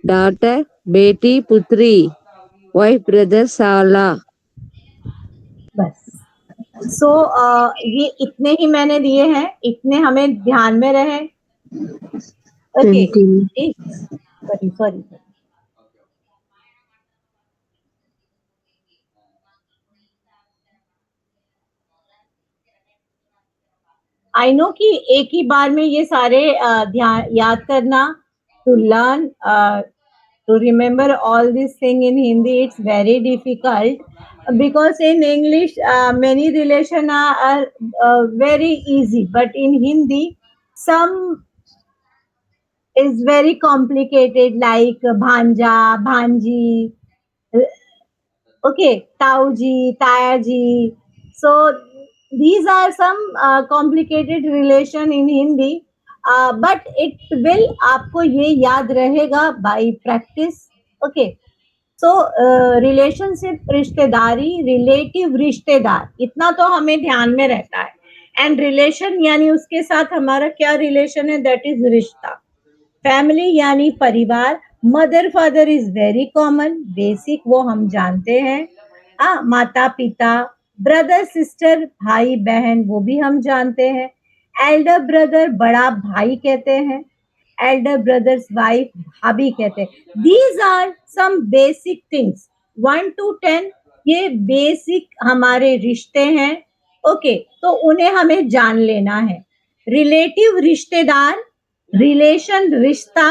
daughter बेटी पुत्री, wife brother साला। बस। सो ये इतने ही मैंने दिए हैं, इतने हमें ध्यान में रहे। Okay. Sorry sorry. I know कि एक ही बार में ये सारे ध्यान याद करना, to learn, to remember all this thing in Hindi, it's very difficult because in English many relation are very easy, but in Hindi some is very complicated, like bhanja, bhanji, okay, tauji, tayaji. So these are some complicated relation in Hindi, but it will आपको ये याद रहेगा by practice. Okay. So relationship रिश्तेदारी, relative रिश्तेदार, इतना तो हमें ध्यान में रहता है। एंड रिलेशन यानी उसके साथ हमारा क्या रिलेशन है, दैट इज रिश्ता। फैमिली यानी परिवार, mother father is very common, basic वो हम जानते हैं। माता पिता, ब्रदर सिस्टर भाई बहन वो भी हम जानते हैं। एल्डर ब्रदर बड़ा भाई कहते हैं, एल्डर ब्रदर्स वाइफ भाभी कहते हैं। These are some basic things, 1 to 10 ये बेसिक हमारे रिश्ते हैं। ओके, तो उन्हें हमें जान लेना है। रिलेटिव रिश्तेदार, रिलेशन रिश्ता,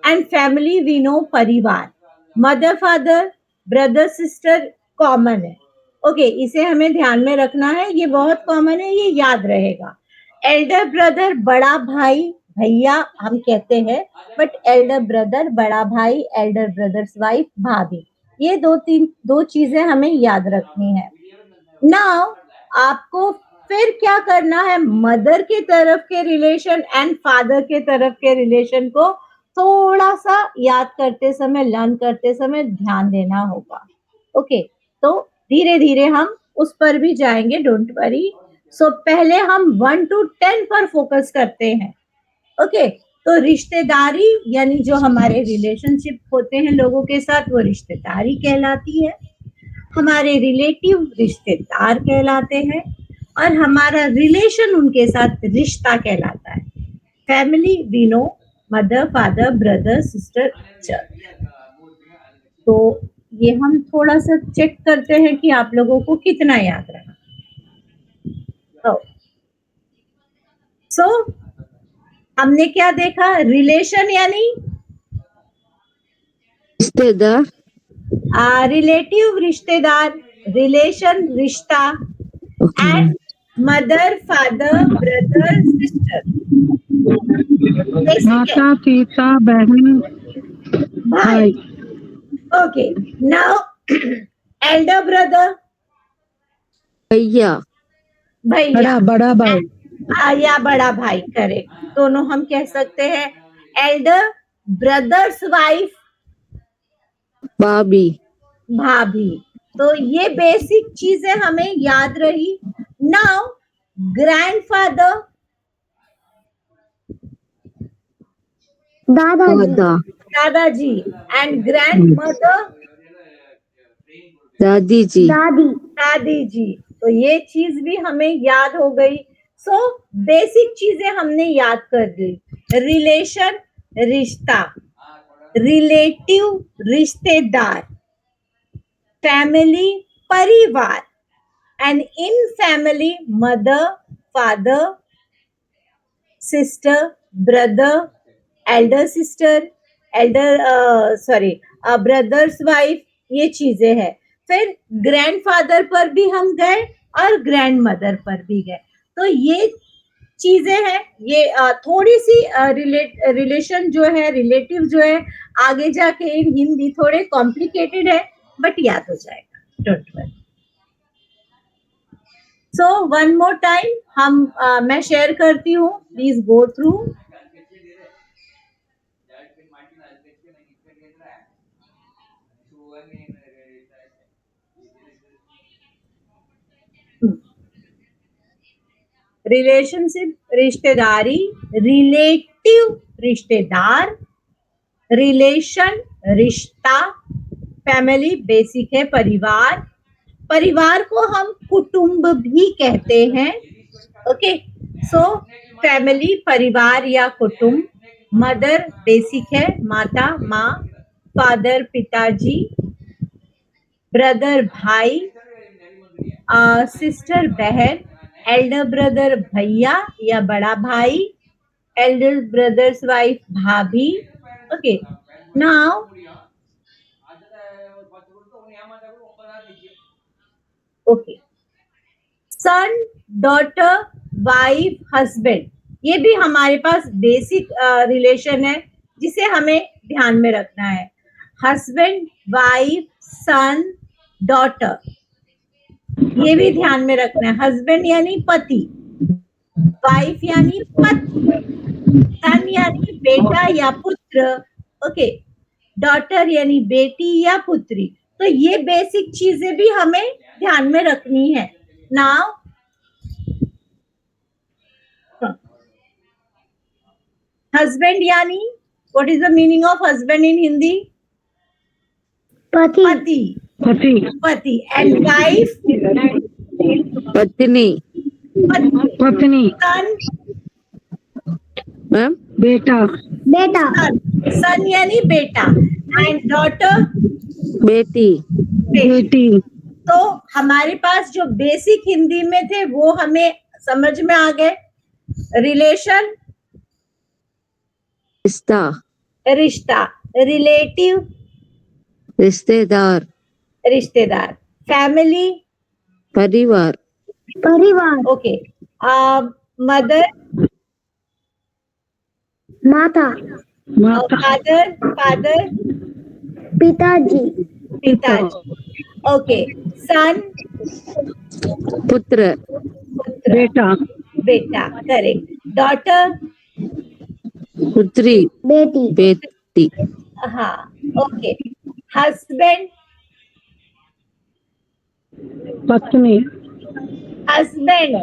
एंड फैमिली वी नो परिवार, mother father brother sister common है। ओके, इसे हमें ध्यान में रखना है, ये बहुत कॉमन है, ये याद रहेगा। एल्डर ब्रदर बड़ा भाई भैया हम कहते हैं, बट एल्डर ब्रदर बड़ा भाई, एल्डर ब्रदर्स वाइफ भाभी, ये दो चीजें हमें याद रखनी है। नाउ आपको फिर क्या करना है, मदर के तरफ के रिलेशन एंड फादर के तरफ के रिलेशन को थोड़ा सा याद करते समय, लर्न करते समय ध्यान देना होगा। ओके, तो धीरे धीरे हम उस पर भी जाएंगे, डोंट वरी। सो पहले हम 1 to 10 पर फोकस करते हैं। ओके, तो रिश्तेदारी यानी जो हमारे रिलेशनशिप होते हैं लोगों के साथ, वो रिश्तेदारी कहलाती है। हमारे रिलेटिव रिश्तेदार कहलाते हैं, और हमारा रिलेशन उनके साथ रिश्ता कहलाता है। Family we know mother father brother sister church. तो ये हम थोड़ा सा चेक करते हैं कि आप लोगों को कितना याद रहा। सो हमने क्या देखा, रिलेशन यानी रिश्तेदार, रिलेटिव रिश्तेदार, रिलेशन रिश्ता, and mother father brother sister, माता पिता बहन भाई। भाई। ओके, नाउ एल्डर ब्रदर भैया, भैया, बड़ा भाई, या बड़ा भाई, करेक्ट, दोनों हम कह सकते हैं। एल्डर ब्रदर्स वाइफ भाभी, भाभी। तो ये बेसिक चीजें हमें याद रही। नाउ ग्रैंडफादर दादा, दादाजी, एंड ग्रैंड मदर दादी जी, दादी जी। तो ये चीज भी हमें याद हो गई। सो बेसिक चीजें हमने याद कर ली। रिलेशन रिश्ता, रिलेटिव रिश्तेदार, फैमिली परिवार, and in family mother father sister brother, Elder sister, brother's wife, ये चीजें हैं। फिर ग्रैंडफादर पर भी हम गए और ग्रैंड मदर पर भी गए। तो ये चीजें हैं, ये थोड़ी सी रिलेशन जो है, रिलेटिव जो है, आगे जाके इन हिंदी थोड़े कॉम्प्लिकेटेड है, बट याद हो जाएगा, don't worry. So one more time हम मैं शेयर करती हूँ, प्लीज गो थ्रू। रिलेशनशिप रिश्तेदारी, रिलेटिव रिश्तेदार, रिलेशन रिश्ता, फैमिली बेसिक है परिवार, परिवार को हम कुटुंब भी कहते हैं। ओके, सो फैमिली परिवार या कुटुंब, मदर बेसिक है माता माँ, फादर पिताजी, ब्रदर भाई, सिस्टर बहन, एल्डर ब्रदर भैया या बड़ा भाई, एल्डर ब्रदर्स वाइफ भाभी। Okay, now okay, son daughter wife husband, ये भी हमारे पास बेसिक रिलेशन है जिसे हमें ध्यान में रखना है। हस्बैंड वाइफ सन डॉटर, ये भी ध्यान में रखना है। हस्बैंड यानी पति, वाइफ यानी पत्नी, सन यानी बेटा या पुत्र, ओके, डॉटर यानी बेटी या पुत्री। तो ये बेसिक चीजें भी हमें ध्यान में रखनी है। नाउ Husband यानी what is the meaning of husband in Hindi? Pati. Pati. पति Pati. And wife? पत्नी Patni. पत्नी Son? मैम बेटा Beta. Son. Son यानी बेटा. And daughter? बेटी बेटी. बेटी तो हमारे पास जो बेसिक हिंदी में थे वो हमें समझ में आ गए. रिलेशन, रिश्ता रिश्ता. रिलेटिव, रिश्तेदार रिश्तेदार. फैमिली, परिवार Parivar. ओके. Mother, Mata. माता फादर, फादर, Pitaji. पिताजी. ओके. सन, पुत्र पुत्र. बेटा बेटा. करेक्ट. डॉटर, पुत्री Beti. बेटी हाँ. ओके. हस्बैंड, पत्नी हस्बैंड.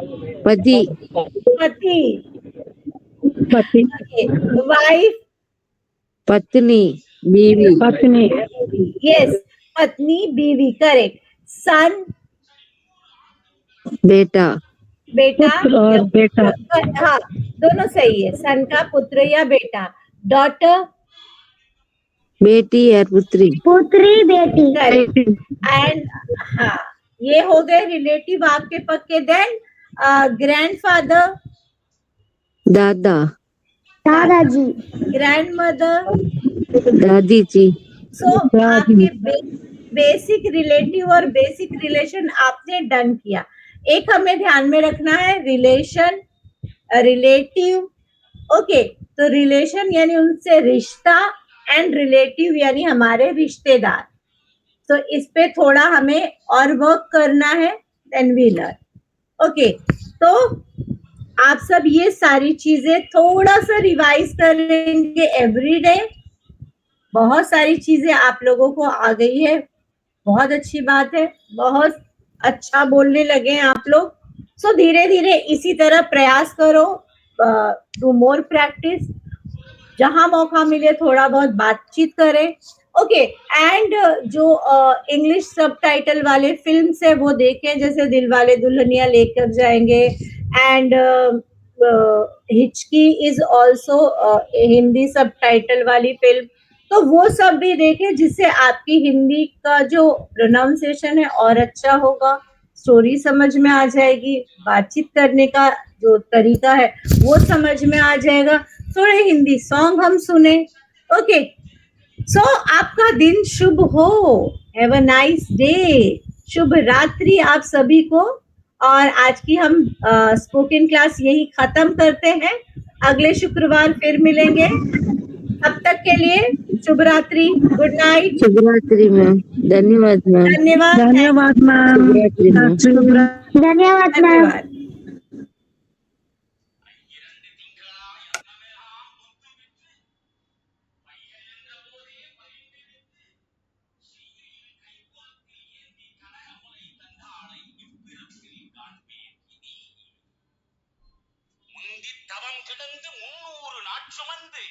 पति पति. पति ओके. वाइफ, पत्नी बीवी पत्नी यस. पत्नी, बीवी. करेक्ट. सन, बेटा बेटा पुत्र और या बेटा पुत्र. हाँ, दोनों सही है. सन का पुत्र या बेटा. डॉटर, बेटी और पुत्री Putri Beti. करेक्ट. एंड हाँ, ये हो गए रिलेटिव आपके पक्के. देन ग्रैंडफादर, दादा Dadaji. ग्रैंडमदर. दादी जी सो दादी आपके बेसिक रिलेटिव और बेसिक रिलेशन आपने डन किया. एक हमें ध्यान में रखना है, रिलेशन, रिलेटिव. ओके. तो रिलेशन यानी उनसे रिश्ता, एंड रिलेटिव यानी हमारे रिश्तेदार. तो इस पे थोड़ा हमें और वर्क करना है. Then we learn. ओके. तो आप सब ये सारी चीजें थोड़ा सा रिवाइज करेंगे एवरीडे. बहुत सारी चीजें आप लोगों को आ गई है. बहुत अच्छी बात है. बहुत अच्छा बोलने लगे हैं आप लोग. सो धीरे धीरे इसी तरह प्रयास करो. Do more practice. जहां मौका मिले थोड़ा बहुत बातचीत करें. ओके. एंड जो इंग्लिश सबटाइटल वाले फिल्म्स है वो देखें, जैसे दिलवाले दुल्हनिया लेकर जाएंगे. एंड हिचकी इज ऑल्सो हिंदी सबटाइटल वाली फिल्म. तो वो सब भी देखें, जिससे आपकी हिंदी का जो प्रोनाउंसिएशन है और अच्छा होगा. स्टोरी समझ में आ जाएगी. बातचीत करने का जो तरीका है वो समझ में आ जाएगा. थोड़े हिंदी सॉन्ग हम सुने. ओके. सो आपका दिन शुभ हो. Have a nice day. शुभ रात्रि आप सभी को. और आज की हम स्पोकन क्लास यही खत्म करते हैं. अगले शुक्रवार फिर मिलेंगे. तब तक के लिए शुभ रात्रि. Good night. शुभरात्रि मैम धन्यवाद मैम धन्यवाद. धन्यवाद मैम शुभरात्रि मैम Dhanyawad ma'am. धन्यवाद. முந்தி தவம் கிடந்து 300 நாட்சுமந்து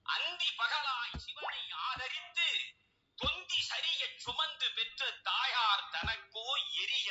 அந்தி பகலாய் சிவனை ஆதரித்து தொந்தி சரிய சுமந்து பெற்ற தாயார் தனக்கோ எரிய